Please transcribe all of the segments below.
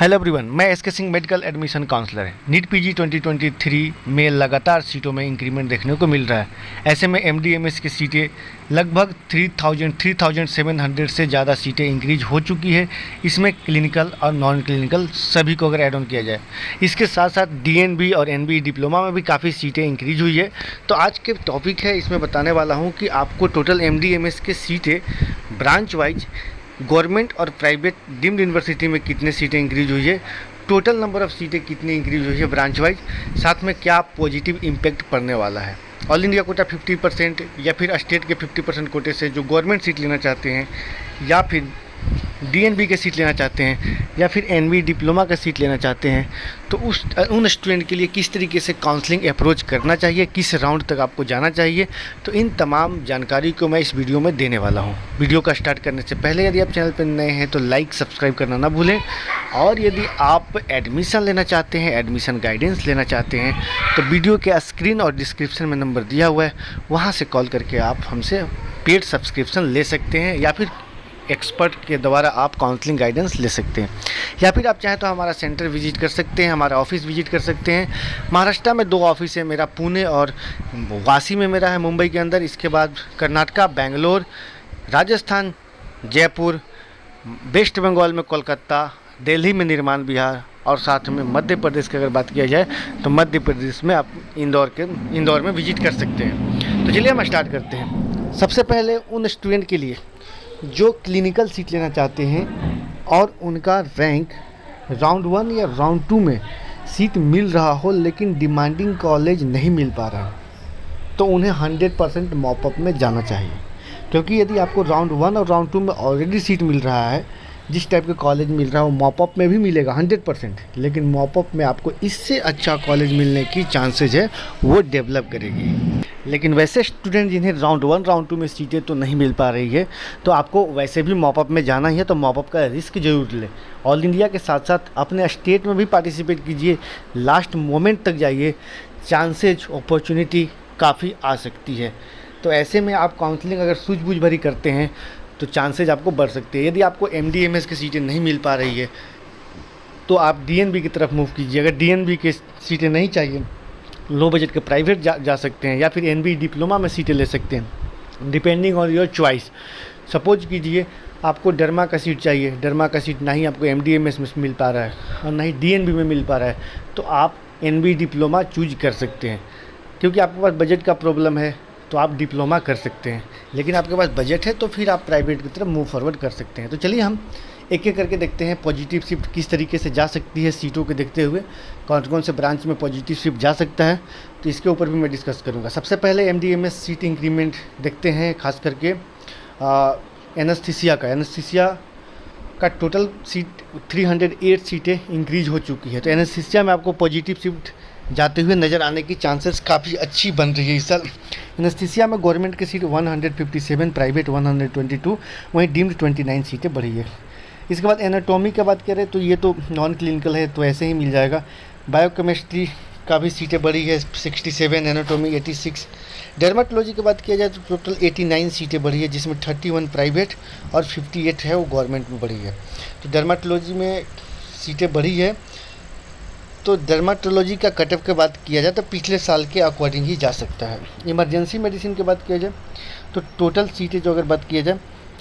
Hello everyone, मैं SK Singh medical admission counsellor है। NEET PG 2023 में लगातार सीटों में इंक्रीमेंट देखने को मिल रहा है। ऐसे में एमडीएमएस की सीटें लगभग 3700 से ज़्यादा सीटें इंक्रीज हो चुकी है। इसमें क्लिनिकल और नॉन क्लिनिकल सभी को अगर ऐड ऑन किया जाए, इसके साथ साथ डीएनबी और एनबी डिप्लोमा में भी काफ़ी सीटें इंक्रीज हुई है। तो आज के टॉपिक है, इसमें बताने वाला हूँ कि आपको टोटल एमडीएमएस के सीटें ब्रांच वाइज गवर्नमेंट और प्राइवेट डीम्ड यूनिवर्सिटी में कितने सीटें इंक्रीज हुई है, टोटल नंबर ऑफ़ सीटें कितनी इंक्रीज हुई है ब्रांच वाइज, साथ में क्या पॉजिटिव इम्पैक्ट पड़ने वाला है। ऑल इंडिया कोटा 50% या फिर स्टेट के 50% कोटे से जो गवर्नमेंट सीट लेना चाहते हैं, या फिर डीएनबी के सीट लेना चाहते हैं, या फिर एनबी डिप्लोमा का सीट लेना चाहते हैं, तो उन स्टूडेंट के लिए किस तरीके से काउंसलिंग अप्रोच करना चाहिए, किस राउंड तक आपको जाना चाहिए, तो इन तमाम जानकारी को मैं इस वीडियो में देने वाला हूं। वीडियो का स्टार्ट करने से पहले यदि आप चैनल पर नए हैं तो लाइक सब्सक्राइब करना ना भूलें, और यदि आप एडमिशन लेना चाहते हैं, एडमिशन गाइडेंस लेना चाहते हैं, तो वीडियो के स्क्रीन और डिस्क्रिप्शन में नंबर दिया हुआ है, वहाँ से कॉल करके आप हमसे पेड सब्सक्रिप्शन ले सकते हैं, या फिर एक्सपर्ट के द्वारा आप काउंसलिंग गाइडेंस ले सकते हैं, या फिर आप चाहें तो हमारा सेंटर विजिट कर सकते हैं, हमारा ऑफिस विजिट कर सकते हैं। महाराष्ट्र में 2 ऑफिस है मेरा, पुणे और वासी में मेरा है मुंबई के अंदर। इसके बाद कर्नाटका, बेंगलोर, राजस्थान, जयपुर, वेस्ट बंगाल में कोलकाता, दिल्ली में निर्माण विहार, और साथ में मध्य प्रदेश की अगर बात किया जाए तो मध्य प्रदेश में आप इंदौर में विजिट कर सकते हैं। तो चलिए हम स्टार्ट करते हैं। सबसे पहले उन स्टूडेंट के लिए जो क्लिनिकल सीट लेना चाहते हैं और उनका रैंक राउंड 1 या राउंड 2 में सीट मिल रहा हो, लेकिन डिमांडिंग कॉलेज नहीं मिल पा रहा है, तो उन्हें 100% मॉपअप में जाना चाहिए। क्योंकि यदि आपको राउंड 1 और राउंड 2 में ऑलरेडी सीट मिल रहा है, जिस टाइप के कॉलेज मिल रहा है वो मॉपअप में भी मिलेगा 100%, लेकिन मॉपअप में आपको इससे अच्छा कॉलेज मिलने की चांसेज है, वो डेवलप करेगी। लेकिन वैसे स्टूडेंट जिन्हें राउंड 1 राउंड 2 में सीटें तो नहीं मिल पा रही है, तो आपको वैसे भी मॉपअप में जाना ही है, तो मॉपअप का रिस्क जरूर लें। ऑल इंडिया के साथ साथ अपने स्टेट में भी पार्टिसिपेट कीजिए, लास्ट मोमेंट तक जाइए, चांसेज अपॉर्चुनिटी काफ़ी आ सकती है। तो ऐसे में आप काउंसलिंग अगर सूझबूझ भरी करते हैं तो चांसेज आपको बढ़ सकते हैं। यदि आपको एमडीएमएस की सीटें नहीं मिल पा रही है तो आप डीएनबी की तरफ मूव कीजिए। अगर डीएनबी की सीटें नहीं चाहिए, लो बजट के प्राइवेट जा सकते हैं, या फिर एनबी डिप्लोमा में सीटें ले सकते हैं, depending on your choice. Suppose कीजिए आपको डर्मा का सीट चाहिए, डर्मा का सीट ना ही आपको एमडीएमएस में मिल पा रहा है और ना ही डीएनबी में मिल पा रहा है, तो आप एनबी डिप्लोमा चूज कर सकते हैं। क्योंकि आपके पास बजट का प्रॉब्लम है तो आप डिप्लोमा कर सकते हैं, लेकिन आपके पास बजट है तो फिर आप प्राइवेट की तरफ मूव फॉरवर्ड कर सकते हैं। तो चलिए हम एक एक करके देखते हैं पॉजिटिव शिफ्ट किस तरीके से जा सकती है, सीटों के देखते हुए कौन कौन से ब्रांच में पॉजिटिव शिफ्ट जा सकता है, तो इसके ऊपर भी मैं डिस्कस करूँगा। सबसे पहले एमडीएमएस सीट इंक्रीमेंट देखते हैं, खास करके एनेस्थीसिया का टोटल सीट 308 सीटें इंक्रीज हो चुकी है। तो एनेस्थीसिया में आपको पॉजिटिव शिफ्ट जाते हुए नज़र आने की चांसेस काफ़ी अच्छी बन रही है इस साल। एनेस्थीसिया में गवर्नमेंट की सीट 157, प्राइवेट 122, वहीं डीम्ड 29 सीटें बढ़ी है। इसके बाद एनाटॉमी की बात करें तो ये तो नॉन क्लिनिकल है, तो ऐसे ही मिल जाएगा। बायोकेमिस्ट्री का भी सीटें बढ़ी है 67, एनाटॉमी 86। डर्माटोलॉजी की बात किया जाए तो टोटल 89 सीटें बढ़ी है, जिसमें 31 प्राइवेट और 58 है वो गवर्नमेंट में बढ़ी है। तो डर्माटोलॉजी में सीटें बढ़ी है। तो डर्माटोलॉजी का कटअप की बात किया जाए तो पिछले साल के अकॉर्डिंग ही जा सकता है। इमरजेंसी मेडिसिन की बात किया जाए तो टोटल सीटें जो अगर बात किया जाए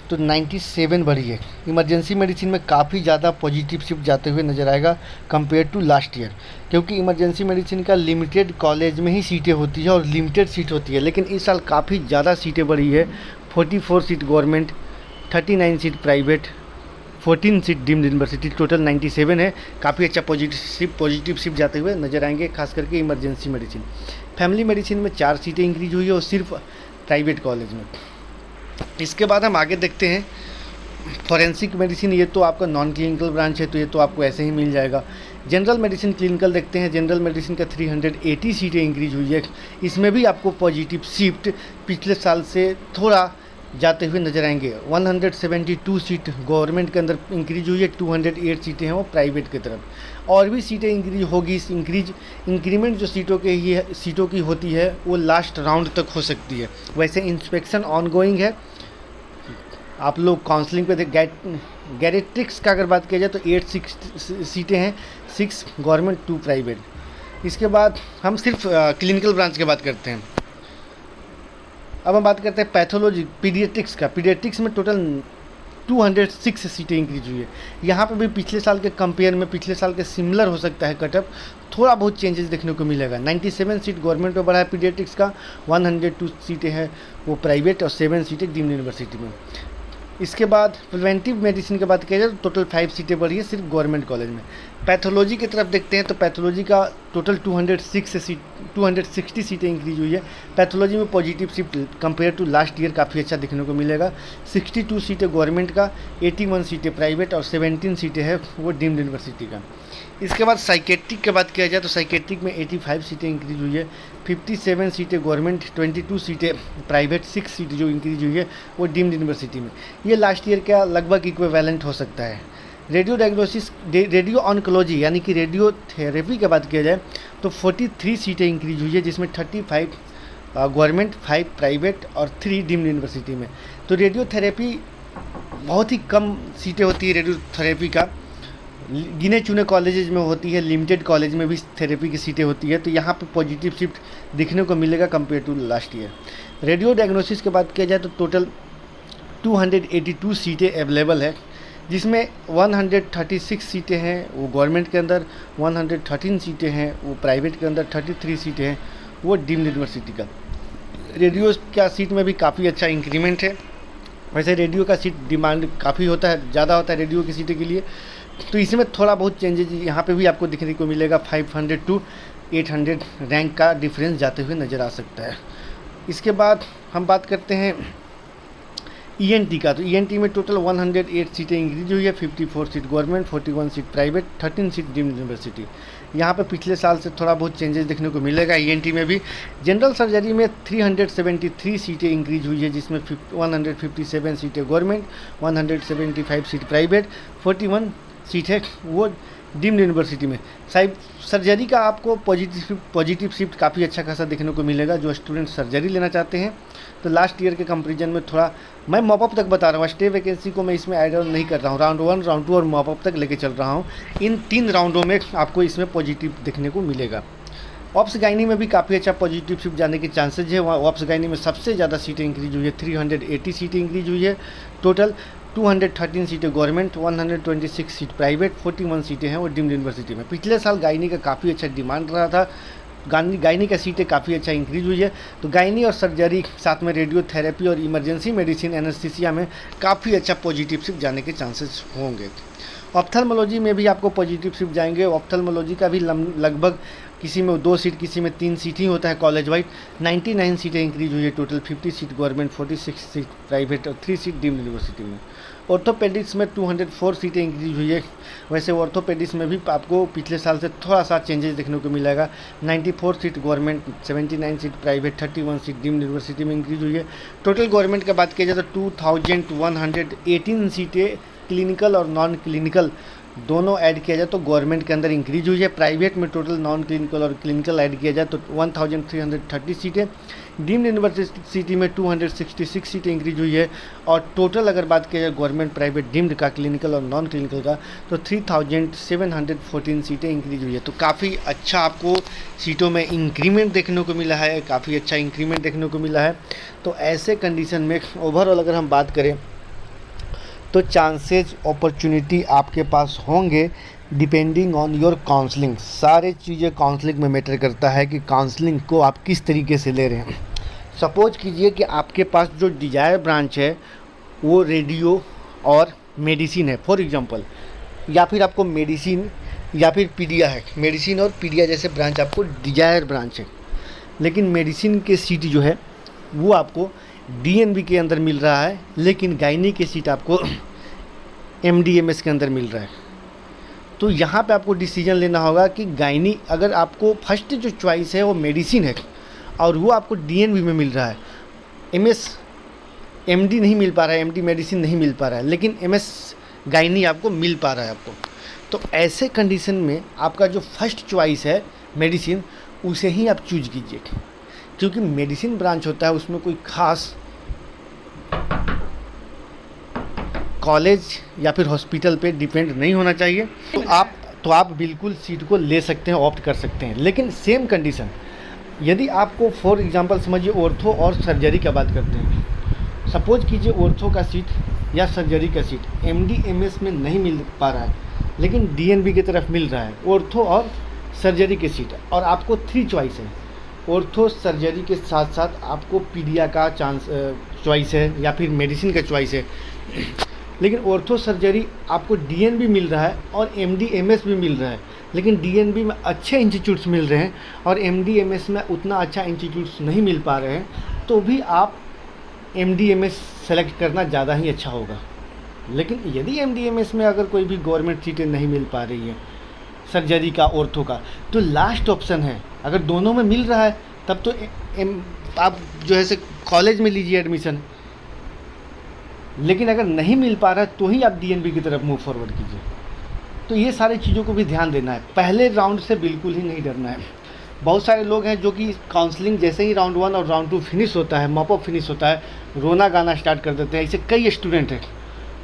तो 97 बढ़ी है। इमरजेंसी मेडिसिन में काफ़ी ज़्यादा पॉजिटिव शिफ्ट जाते हुए नज़र आएगा कंपेयर टू लास्ट ईयर, क्योंकि इमरजेंसी मेडिसिन का लिमिटेड कॉलेज में ही सीटें होती है और लिमिटेड सीट होती है, लेकिन इस साल काफ़ी ज़्यादा सीटें बढ़ी है। 44 seat government, 39 seat private, 14 seat deemed university, total 97 है। काफ़ी अच्छा पॉजिटिव शिफ्ट जाते हुए नजर आएंगे, खास करके इमरजेंसी मेडिसिन। फैमिली मेडिसिन में 4 सीटें इंक्रीज हुई है, और सिर्फ प्राइवेट कॉलेज में। इसके बाद हम आगे देखते हैं फॉरेंसिक मेडिसिन। ये तो आपका नॉन क्लिनिकल ब्रांच है, तो ये तो आपको ऐसे ही मिल जाएगा। जनरल मेडिसिन क्लिनिकल देखते हैं। जनरल मेडिसिन का 380 सीटें इंक्रीज हुई है। इसमें भी आपको पॉजिटिव शिफ्ट पिछले साल से थोड़ा जाते हुए नजर आएंगे। 172 सीट गवर्नमेंट के अंदर इंक्रीज हुई है, 208 सीटें हैं वो प्राइवेट की तरफ। और भी सीटें इंक्रीज होगी। इस इंक्रीमेंट जो सीटों की होती है वो लास्ट राउंड तक हो सकती है। वैसे इंस्पेक्शन ऑनगोइंग है, आप लोग काउंसलिंग पे गैरेट्रिक्स का अगर बात किया जाए तो 8 सीटें हैं, 6 गवर्नमेंट 2 प्राइवेट। इसके बाद हम सिर्फ क्लिनिकल ब्रांच की बात करते हैं। अब हम बात करते हैं पैथोलॉजी पीडियाट्रिक्स का। पीडियाट्रिक्स में टोटल 206 सीटें इंक्रीज हुई है। यहाँ पे भी पिछले साल के कंपेयर में पिछले साल के सिमिलर हो सकता है कटअप, थोड़ा बहुत चेंजेस देखने को मिलेगा। 97 सीट गवर्नमेंट में बढ़ा है पीडियाट्रिक्स का, 102 सीटें हैं वो प्राइवेट और 7 सीटें डीम्ड यूनिवर्सिटी में। इसके बाद प्रिवेंटिव मेडिसिन की बात किया जाए तो टोटल 5 सीटें बढ़ी है सिर्फ गवर्नमेंट कॉलेज में। पैथोलॉजी की तरफ देखते हैं तो पैथोलॉजी का टोटल 260 सीटें इंक्रीज हुई है। पैथोलॉजी में positive shift compare to last year काफ़ी अच्छा देखने को मिलेगा। 62 सीटें गवर्नमेंट का, 81 सीटें प्राइवेट और 17 सीटें हैं वो डीम्ड यूनिवर्सिटी का। इसके बाद साइकेट्रिक की बात किया जाए तो साइकेट्रिक में 85 सीटें इंक्रीज हुई है, 57 सीटें गवर्नमेंट, 22 सीटें प्राइवेट, 6 सीटें जो इंक्रीज हुई है वो डीम्ड यूनिवर्सिटी में। ये लास्ट ईयर का लगभग इक्विवेलेंट हो सकता है। रेडियो डायग्नोसिस रेडियो ऑन्कोलॉजी यानी कि रेडियो थेरेपी की बात किया जाए तो 43 सीटें इंक्रीज हुई है, जिसमें 35 गवर्नमेंट, 5 प्राइवेट और 3 डीम्ड यूनिवर्सिटी में। तो रेडियो थेरेपी बहुत ही कम सीटें होती है रेडियो थेरेपी का, गिने चुने कॉलेजेज में होती है, लिमिटेड कॉलेज में भी थेरेपी की सीटें होती है। तो यहाँ पे पॉजिटिव शिफ्ट दिखने को मिलेगा compare to last year. Radio diagnosis की बात किया जाए तो टोटल 282 सीटें अवेलेबल है, जिसमें 136 सीटें हैं वो गवर्नमेंट के अंदर, 113 सीटें हैं वो प्राइवेट के अंदर, 33 सीटें हैं वो डीम्ड यूनिवर्सिटी का। रेडियो का सीट में भी काफ़ी अच्छा इंक्रीमेंट है। वैसे रेडियो का सीट डिमांड काफ़ी होता है, ज़्यादा होता है रेडियो की सीटें के लिए, तो इसमें थोड़ा बहुत चेंजेज यहाँ पे भी आपको दिखने को मिलेगा। 500 टू 800 रैंक का डिफरेंस जाते हुए नज़र आ सकता है। इसके बाद हम बात करते हैं ईएनटी का। तो ईएनटी में टोटल 108 सीटें इंक्रीज हुई है, 54 seat government, 41 seat private, 13 seat deemed university. यहाँ पे पिछले साल से थोड़ा बहुत चेंजेस देखने को मिलेगा ईएनटी में भी। जनरल सर्जरी में 373 सीटें इंक्रीज हुई है, जिसमें 157 सीटें गवर्नमेंट, 175 सीट प्राइवेट, 41 सीट है वो डीम्ड यूनिवर्सिटी में। सर्जरी का आपको पॉजिटिव शिफ्ट काफ़ी अच्छा खासा देखने को मिलेगा। जो स्टूडेंट सर्जरी लेना चाहते हैं तो लास्ट ईयर के कंपेरिजन में थोड़ा, मैं मॉपअप तक बता रहा हूँ, स्टे वैकेंसी को मैं इसमें ऐड ऑन नहीं कर रहा हूँ, राउंड 1, राउंड 2 और मॉपअप तक लेके चल रहा हूँ। इन 3 राउंडों में आपको इसमें पॉजिटिव देखने को मिलेगा। ऑप्स गायनी में भी काफ़ी अच्छा पॉजिटिव शिफ्ट जाने के चांसेज है। वहाँ ऑप्स गायनी में सबसे ज़्यादा सीटें इंक्रीज हुई है, 380 सीटें इंक्रीज हुई है। टोटल 213 सीटें गवर्नमेंट, 126 सीट प्राइवेट, 41 सीटें हैं वो डीम्ड यूनिवर्सिटी में। पिछले साल गायनी का काफ़ी अच्छा डिमांड रहा था, गायनी का सीटें काफ़ी अच्छा इंक्रीज हुई है। तो गायनी और सर्जरी साथ में रेडियो थेरेपी और इमरजेंसी मेडिसिन एनेस्थीसिया में काफ़ी अच्छा पॉजिटिव शिफ्ट जाने के चांसेस होंगे। ऑप्थेल्मोलॉजी में भी आपको पॉजिटिव शिफ्ट जाएंगे। ऑप्थेल्मोलॉजी का भी लगभग किसी में 2 सीट, किसी में 3 सीट ही होता है कॉलेज वाइड। 99 सीटें इंक्रीज हुई है, total 50 seat government, 46 seat private और 3 सीट डीम्ड यूनिवर्सिटी में। ऑर्थोपेडिक्स में 204 सीटें इंक्रीज हुई है। वैसे ऑर्थोपेडिक्स में भी आपको पिछले साल से थोड़ा सा चेंजेस देखने को मिलेगा। 94 seat government, 79 seat private, 31 seat deemed university में इंक्रीज हुई है। टोटल गवर्नमेंट की बात किया जाए तो 2118 सीटें क्लिनिकल और नॉन क्लिनिकल दोनों ऐड किया जाए तो गवर्नमेंट के अंदर इंक्रीज हुई है। प्राइवेट में टोटल नॉन क्लिनिकल और क्लिनिकल ऐड किया जाए तो 1330 सीटें। डीम्ड यूनिवर्सिटी में 266 सीटें इंक्रीज हुई है। और टोटल अगर बात किया जाए गवर्नमेंट प्राइवेट डीम्ड का, क्लिनिकल और नॉन क्लिनिकल का, तो 3714 सीटें इंक्रीज हुई है। तो काफ़ी अच्छा आपको सीटों में इंक्रीमेंट देखने को मिला है, काफ़ी अच्छा इंक्रीमेंट देखने को मिला है। तो ऐसे कंडीशन में ओवरऑल अगर हम बात करें तो चांसेस अपॉर्चुनिटी आपके पास होंगे डिपेंडिंग ऑन योर काउंसलिंग। सारे चीज़ें काउंसलिंग में मैटर करता है कि काउंसलिंग को आप किस तरीके से ले रहे हैं। सपोज कीजिए कि आपके पास जो डिजायर ब्रांच है वो रेडियो और मेडिसिन है फॉर एग्जांपल, या फिर आपको मेडिसिन या फिर पीडिया है, मेडिसिन और पीडिया जैसे ब्रांच आपको डिजायर ब्रांच है, लेकिन मेडिसिन के सीट जो है वो आपको डीएनबी के अंदर मिल रहा है, लेकिन गायनी की सीट आपको एमडीएमएस के अंदर मिल रहा है। तो यहाँ पे आपको डिसीजन लेना होगा कि गायनी, अगर आपको फर्स्ट जो चॉइस है वो मेडिसिन है और वो आपको डीएनबी में मिल रहा है, एमएस एमडी नहीं मिल पा रहा है, एमडी मेडिसिन नहीं मिल पा रहा है, लेकिन एमएस गायनी आपको मिल पा रहा है आपको, तो ऐसे कंडीशन में आपका जो फर्स्ट चॉइस है मेडिसिन, उसे ही आप चूज कीजिए। क्योंकि मेडिसिन ब्रांच होता है उसमें कोई ख़ास कॉलेज या फिर हॉस्पिटल पे डिपेंड नहीं होना चाहिए। तो आप बिल्कुल सीट को ले सकते हैं, ऑप्ट कर सकते हैं। लेकिन सेम कंडीशन, यदि आपको फॉर एग्जांपल समझिए ऑर्थो और सर्जरी की बात करते हैं, सपोज कीजिए ऑर्थो का सीट या सर्जरी का सीट MD-MS में नहीं मिल पा रहा है, लेकिन DNB की तरफ मिल रहा है ऑर्थो और सर्जरी के सीट, और आपको 3 चॉइस है, ऑर्थो सर्जरी के साथ साथ आपको पीडिया का चॉइस है या फिर मेडिसिन का चॉइस है। लेकिन ऑर्थो सर्जरी आपको DNB मिल रहा है और MD-MS भी मिल रहा है, लेकिन DNB में अच्छे इंस्टीट्यूट्स मिल रहे हैं और MD-MS में उतना अच्छा इंस्टीट्यूट्स नहीं मिल पा रहे हैं, तो भी आप MD-MS सेलेक्ट करना ज़्यादा ही अच्छा होगा। लेकिन यदि MD-MS में अगर कोई भी गवर्नमेंट सीटें नहीं मिल पा रही है सर्जरी का ऑर्थो का, तो लास्ट ऑप्शन है, अगर दोनों में मिल रहा है तब तो आप जो है से कॉलेज में लीजिए एडमिशन। लेकिन अगर नहीं मिल पा रहा है तो ही आप DNB की तरफ मूव फॉरवर्ड कीजिए। तो ये सारी चीज़ों को भी ध्यान देना है, पहले राउंड से बिल्कुल ही नहीं डरना है। बहुत सारे लोग हैं जो कि काउंसलिंग जैसे ही राउंड 1 और राउंड 2 फिनिश होता है, मॉप अप फिनिश होता है, रोना गाना स्टार्ट कर देते हैं। ऐसे कई स्टूडेंट हैं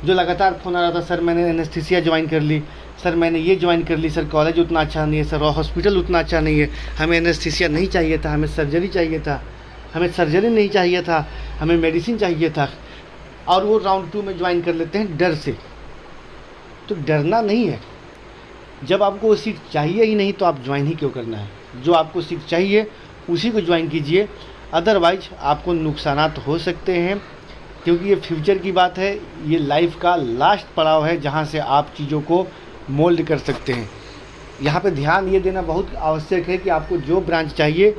जो लगातार फ़ोन आ रहा था, सर मैंने एनेस्थीसिया ज्वाइन कर ली, सर मैंने ये ज्वाइन कर ली, सर कॉलेज उतना अच्छा नहीं है, सर हॉस्पिटल उतना अच्छा नहीं है, हमें एनेस्थीसिया नहीं चाहिए था, हमें सर्जरी चाहिए था, हमें सर्जरी नहीं चाहिए था, हमें मेडिसिन चाहिए था, और वो राउंड 2 में ज्वाइन कर लेते हैं डर से। तो डरना नहीं है, जब आपको वो सीट चाहिए ही नहीं तो आप ज्वाइन ही क्यों करना है। जो आपको सीट चाहिए उसी को ज्वाइन कीजिए, अदरवाइज आपको नुकसानात हो सकते हैं, क्योंकि ये फ्यूचर की बात है, ये लाइफ का लास्ट पड़ाव है जहाँ से आप चीज़ों को मोल्ड कर सकते हैं। यहाँ पे ध्यान ये देना बहुत आवश्यक है कि आपको जो ब्रांच चाहिए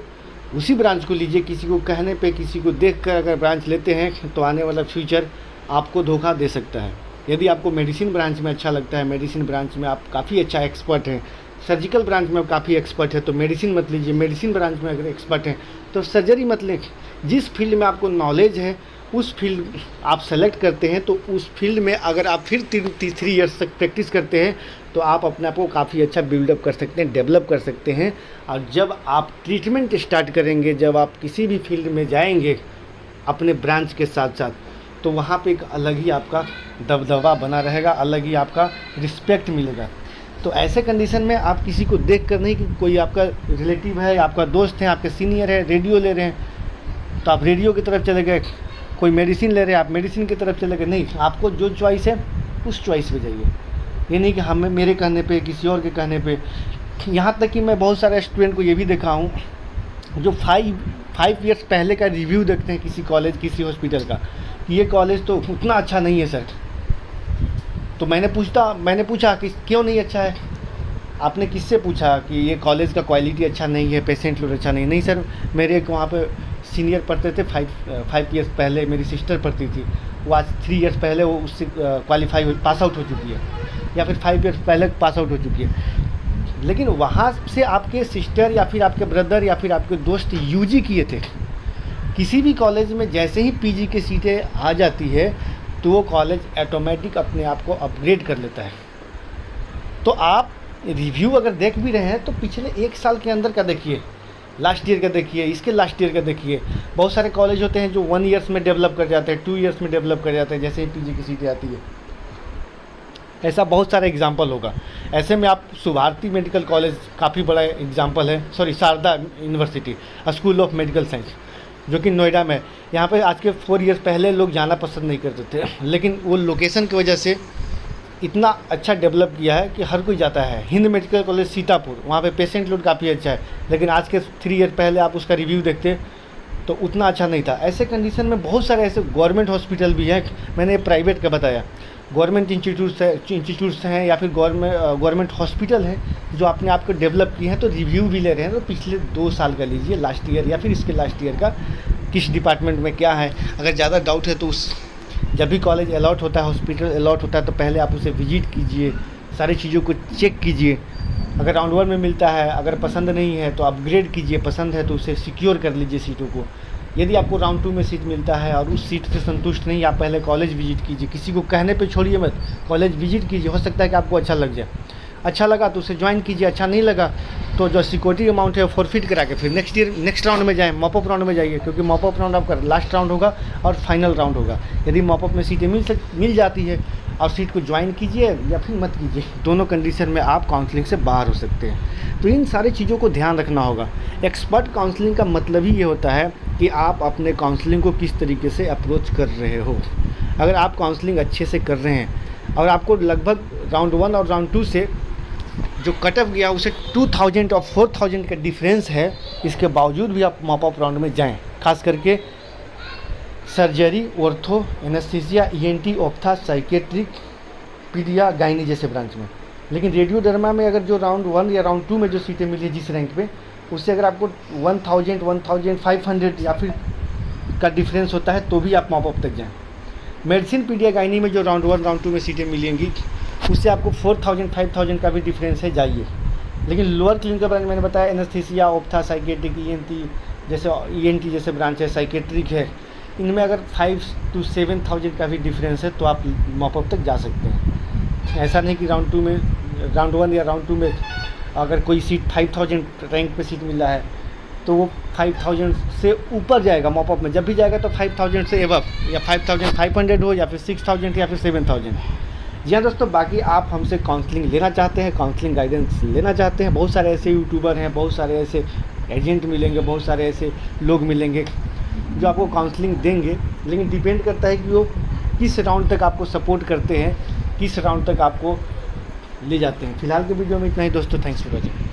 उसी ब्रांच को लीजिए। किसी को कहने पे, किसी को देखकर अगर ब्रांच लेते हैं तो आने वाला फ्यूचर आपको धोखा दे सकता है। यदि आपको मेडिसिन ब्रांच में अच्छा लगता है, मेडिसिन ब्रांच में आप काफ़ी अच्छा एक्सपर्ट हैं, सर्जिकल ब्रांच में आप काफ़ी एक्सपर्ट है, तो मेडिसिन मत लीजिए। मेडिसिन ब्रांच में अगर एक्सपर्ट हैं तो सर्जरी मत लें। जिस फील्ड में आपको नॉलेज है उस फील्ड आप सेलेक्ट करते हैं, तो उस फील्ड में अगर आप फिर 3 ईयर्स तक प्रैक्टिस करते हैं तो आप अपने आप को काफ़ी अच्छा बिल्डअप कर सकते हैं, डेवलप कर सकते हैं। और जब आप ट्रीटमेंट स्टार्ट करेंगे, जब आप किसी भी फील्ड में जाएंगे अपने ब्रांच के साथ साथ, तो वहाँ पे एक अलग ही आपका दबदबा बना रहेगा, अलग ही आपका रिस्पेक्ट मिलेगा। तो ऐसे कंडीशन में आप किसी को देख कर नहीं कि कोई आपका रिलेटिव है, आपका दोस्त है, आपके सीनियर है, रेडियो ले रहे हैं तो आप रेडियो की तरफ चले गए, कोई मेडिसिन ले रहे हैं आप मेडिसिन की तरफ चले गए। नहीं, आपको जो चॉइस है उस चॉइस पे जाइए। ये नहीं कि हमें मेरे कहने पे, किसी और के कहने पे। यहाँ तक कि मैं बहुत सारे स्टूडेंट को ये भी देखा हूँ जो 5 ईयर्स पहले का रिव्यू देखते हैं किसी कॉलेज, किसी हॉस्पिटल का, कि ये कॉलेज तो उतना अच्छा नहीं है सर। तो मैंने पूछा कि क्यों नहीं अच्छा है। आपने किससे पूछा कि ये कॉलेज का क्वालिटी अच्छा नहीं है, पेशेंट लोग अच्छा नहीं सर, मेरे एक वहाँ पे सीनियर पढ़ते थे, 5 ईयर्स पहले मेरी सिस्टर पढ़ती थी, वो आज 3 ईयर्स पहले वो उससे पास आउट हो चुकी है, या फिर 5 ईयर्स पहले पास आउट हो चुकी है। लेकिन वहाँ से आपके सिस्टर या फिर आपके ब्रदर या फिर आपके दोस्त यूजी किए थे। किसी भी कॉलेज में जैसे ही पीजी की सीटें आ जाती है तो वो कॉलेज ऑटोमेटिक अपने आप को अपग्रेड कर लेता है। तो आप रिव्यू अगर देख भी रहे हैं तो पिछले 1 साल के अंदर का देखिए, लास्ट ईयर का देखिए, इसके लास्ट ईयर का देखिए। बहुत सारे कॉलेज होते हैं जो 1 ईयर्स में डेवलप कर जाते हैं, 2 ईयर्स में डेवलप कर जाते हैं जैसे ही पीजी की सीटें आती है। ऐसा बहुत सारा एग्जाम्पल होगा। ऐसे में आप सुभारती मेडिकल कॉलेज काफ़ी बड़ा एग्जाम्पल है, Sharda university school of medical science जो कि नोएडा में। यहाँ पे आज के 4 ईयर्स पहले लोग जाना पसंद नहीं करते थे, लेकिन वो लोकेशन की वजह से इतना अच्छा डेवलप किया है कि हर कोई जाता है। हिंद मेडिकल कॉलेज सीतापुर, वहाँ पे पेशेंट लोड काफ़ी अच्छा है, लेकिन आज के 3 ईयर पहले आप उसका रिव्यू देखते तो उतना अच्छा नहीं था। ऐसे कंडीशन में बहुत सारे ऐसे गवर्नमेंट हॉस्पिटल भी हैं, मैंने प्राइवेट का बताया, गवर्नमेंट इंस्टीट्यूट्स हैं या फिर गवर्नमेंट हॉस्पिटल हैं जो अपने आप को डेवलप किए हैं, तो रिव्यू भी ले रहे हैं। तो पिछले 2 साल का लीजिए, लास्ट ईयर या फिर इसके लास्ट ईयर का, किस डिपार्टमेंट में क्या है। अगर ज़्यादा डाउट है तो जब भी कॉलेज अलॉट होता है, हॉस्पिटल अलॉट होता है, तो पहले आप उसे विजिट कीजिए, सारी चीज़ों को चेक कीजिए। अगर राउंड 1 में मिलता है, अगर पसंद नहीं है तो अपग्रेड कीजिए, पसंद है तो उसे सिक्योर कर लीजिए सीटों को। यदि आपको राउंड 2 में सीट मिलता है और उस सीट से संतुष्ट नहीं, आप पहले कॉलेज विजिट कीजिए, किसी को कहने पे छोड़िए मत, कॉलेज विजिट कीजिए। हो सकता है कि आपको अच्छा लग जाए, अच्छा लगा तो उसे ज्वाइन कीजिए, अच्छा नहीं लगा तो जो सिक्योरिटी अमाउंट है वो फॉरफिट करा के फिर नेक्स्ट राउंड में जाएँ, मॉपअप राउंड में जाइए, क्योंकि मॉपअप राउंड आपका लास्ट राउंड होगा और फाइनल राउंड होगा। यदि मॉपअप में सीटें मिल जाती है और सीट को ज्वाइन कीजिए या फिर मत कीजिए, दोनों कंडीशन में आप काउंसलिंग से बाहर हो सकते हैं। तो इन सारी चीज़ों को ध्यान रखना होगा। एक्सपर्ट काउंसलिंग का मतलब ही ये होता है कि आप अपने काउंसलिंग को किस तरीके से अप्रोच कर रहे हो। अगर आप काउंसलिंग अच्छे से कर रहे हैं और आपको लगभग राउंड 1 और राउंड 2 से जो कट ऑफ गया उसे 2000 और 4000 का डिफरेंस है, इसके बावजूद भी आप मॉप अप राउंड में जाएं। खास करके surgery, ortho, anaesthesia, ENT, ophtha, psychiatric, paedia, gynae जैसे ब्रांच में। लेकिन रेडियोडर्मा में अगर जो राउंड 1 या राउंड 2 में जो सीटें मिली है जिस रैंक पे, उससे अगर आपको 1000, 1500 या फिर का डिफरेंस होता है तो भी आप मॉप अप तक जाएँ। मेडिसिन, पीडिया, गायनी में जो राउंड 1 राउंड 2 में सीटें मिलेंगी उससे आपको 4000 5000 का भी डिफरेंस है, जाइए। लेकिन लोअर क्लिनिकल ब्रांच मैंने बताया एनेस्थीसिया, ऑप्था, साइकेट्रिक, ईएनटी जैसे ब्रांच है, साइकेट्रिक है, इनमें अगर 5 to 7000 का भी डिफरेंस है तो आप मॉप अप तक जा सकते हैं। ऐसा नहीं कि राउंड 1 या राउंड 2 में अगर कोई सीट 5000 रैंक पे सीट मिला है तो वो 5000 से ऊपर जाएगा मॉप अप में। जब भी जाएगा तो 5000 से एबव, या 5500 हो, या फिर 6000 या फिर 7000। जी हाँ दोस्तों, बाकी आप हमसे काउंसलिंग लेना चाहते हैं, काउंसलिंग गाइडेंस लेना चाहते हैं, बहुत सारे ऐसे यूट्यूबर हैं, बहुत सारे ऐसे एजेंट मिलेंगे, बहुत सारे ऐसे लोग मिलेंगे जो आपको काउंसलिंग देंगे। लेकिन डिपेंड करता है कि वो किस राउंड तक आपको सपोर्ट करते हैं, किस राउंड तक आपको ले जाते हैं। फिलहाल के वीडियो में इतना ही दोस्तों, थैंक्स फॉर वॉचिंग।